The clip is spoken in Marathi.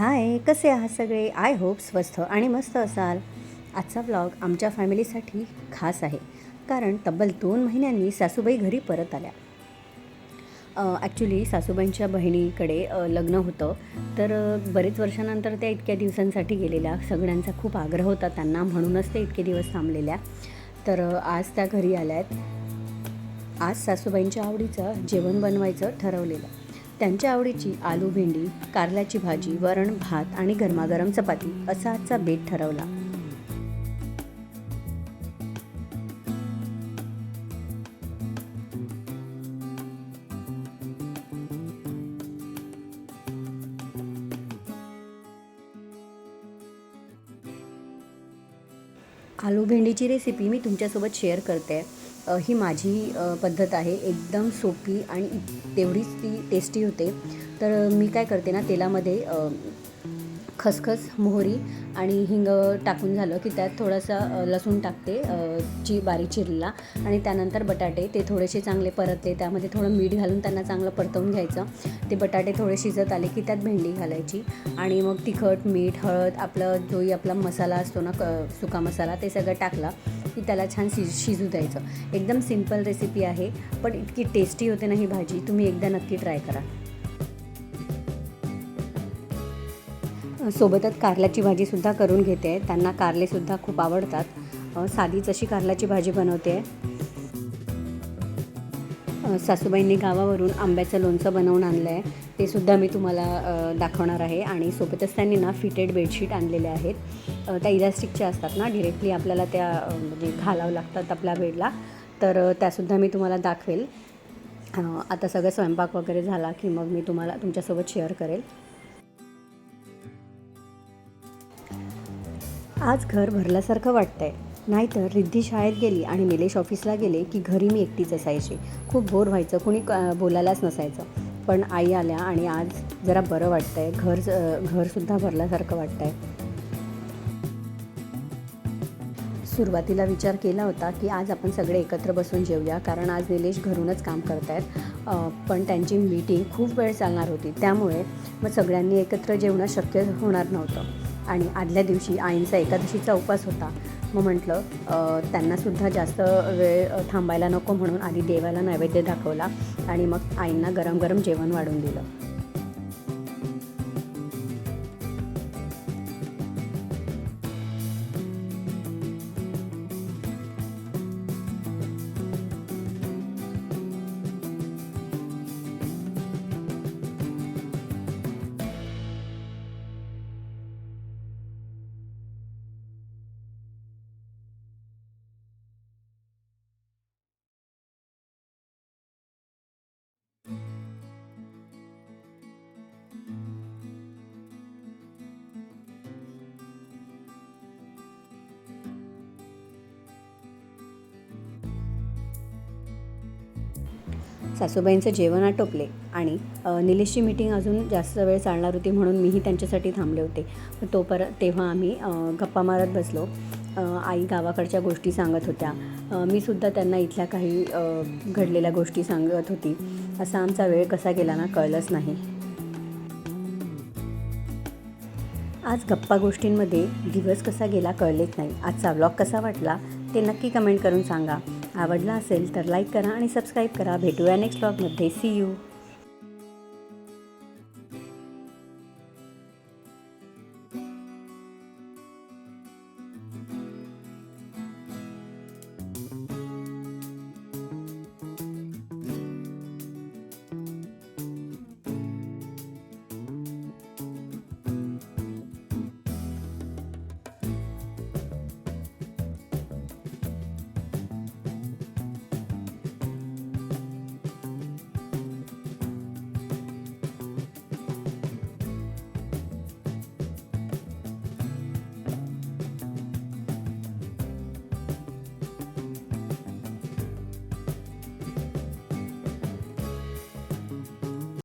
हाय, कसे आहात सगळे? आय होप स्वस्थ आणि मस्त असाल. आजचा व्लॉग आमच्या फॅमिलीसाठी खास आहे, कारण तब्बल 2 महिन्यांनी सासूबाई घरी परत आल्या. ॲक्च्युली सासूबाईंच्या बहिणीकडे लग्न होतं, तर बरेच वर्षानंतर त्या इतक्या दिवसांसाठी गेलेल्या. सगळ्यांचा खूप आग्रह होता त्यांना, म्हणूनच ते इतके दिवस थांबलेल्या. तर आज त्या घरी आल्या आहेत. आज सासूबाईंच्या आवडीचं जेवण बनवायचं ठरवलेलं. त्यांच्या आवडीची आलू भेंडी, कारल्याची भाजी, वरण भात आणि गरमागरम चपाती असा आजचा बेत ठरवला. आलू भेंडीची रेसिपी मी तुमच्यासोबत शेअर करते. ही माझी पद्धत आहे. एकदम सोपी आणि तेवढीच ती टेस्टी होते. तर मी काय करते ना, तेलामध्ये खसखस, मोहरी आणि हिंग टाकून झालं की त्यात थोडासा लसूण टाकते, बारीक चिरलेला, आणि त्यानंतर बटाटे ते थोडेसे चांगले परतले. त्यामध्ये थोडं मीठ घालून त्यांना चांगलं परतवून घ्यायचं. ते बटाटे थोडे शिजत आले की त्यात भेंडी घालायची आणि मग तिखट, मीठ, हळद, आपला मसाला असतो ना, सुका मसाला, ते सगळं टाकला की त्याला छान शिजू द्यायचं. एकदम सिंपल रेसिपी आहे, पण इतकी टेस्टी होते ना ही भाजी. तुम्ही एकदा नक्की ट्राय करा. सोबतच कारल्याची भाजीसुद्धा करून घेते आहे. त्यांना कारलेसुद्धा खूप आवडतात. साधीच अशी कारल्याची भाजी बनवते आहे. सासूबाईंनी गावावरून आंब्याचं लोणचं बनवून आणलं आहे. ते सुद्धा मी तुम्हाला दाखवणार आहे. आणि सोबतच त्यांनी ना फिटेड बेडशीट आणलेल्या आहेत. त्या इलास्टिकच्या असतात ना, डिरेक्टली आपल्याला त्या म्हणजे घालावं लागतात आपल्या बेडला. तर त्यासुद्धा मी तुम्हाला दाखवेल. आता सगळं स्वयंपाक वगैरे झाला की मग मी तुम्हाला तुमच्यासोबत शेअर करेल. आज घर भरल्यासारखं वाटतं आहे. नाहीतर रिद्धी शाळेत गेली आणि निलेश ऑफिसला गेले की घरी मी एकटीच असायची. खूप बोर व्हायचं, कुणी बोलायलाच नसायचं. पण आई आल्या आणि आज जरा बरं वाटतं आहे. घरसुद्धा भरल्यासारखं वाटतं आहे. सुरुवातीला विचार केला होता की आज आपण सगळे एकत्र बसून जेवूया, कारण आज निलेश घरूनच काम करत आहेत. पण त्यांची मीटिंग खूप वेळ चालणार होती, त्यामुळे मग सगळ्यांनी एकत्र जेवणं शक्य होणार नव्हतं. आणि आदल्या दिवशी आईंचा एकादशीचा उपवास होता. मग म्हटलं त्यांनासुद्धा जास्त वेळ थांबायला नको, म्हणून आधी देवाला नैवेद्य दाखवला आणि मग आईंना गरम गरम जेवण वाढून दिलं. सासूबाईंचं जेवण आटोपले आणि निलेशची मीटिंग अजून जास्त वेळ चालणार होती, म्हणून मीही त्यांच्यासाठी थांबले होते. तेव्हा आम्ही गप्पा मारत बसलो. आई गावाकडच्या गोष्टी सांगत होत्या. मी सुद्धा त्यांना इथल्या काही घडलेल्या गोष्टी सांगत होती. असा आमचा वेळ कसा गेला ना, कळलंच नाही. आज गप्पा गोष्टींमध्ये दिवस कसा गेला कळलेच नाही. आजचा व्लॉग कसा वाटला ते नक्की कमेंट करून सांगा. आवडला असेल तर लाईक करा आणि सबस्क्राईब करा. भेटूया नेक्स्ट व्लॉगमध्ये. C you.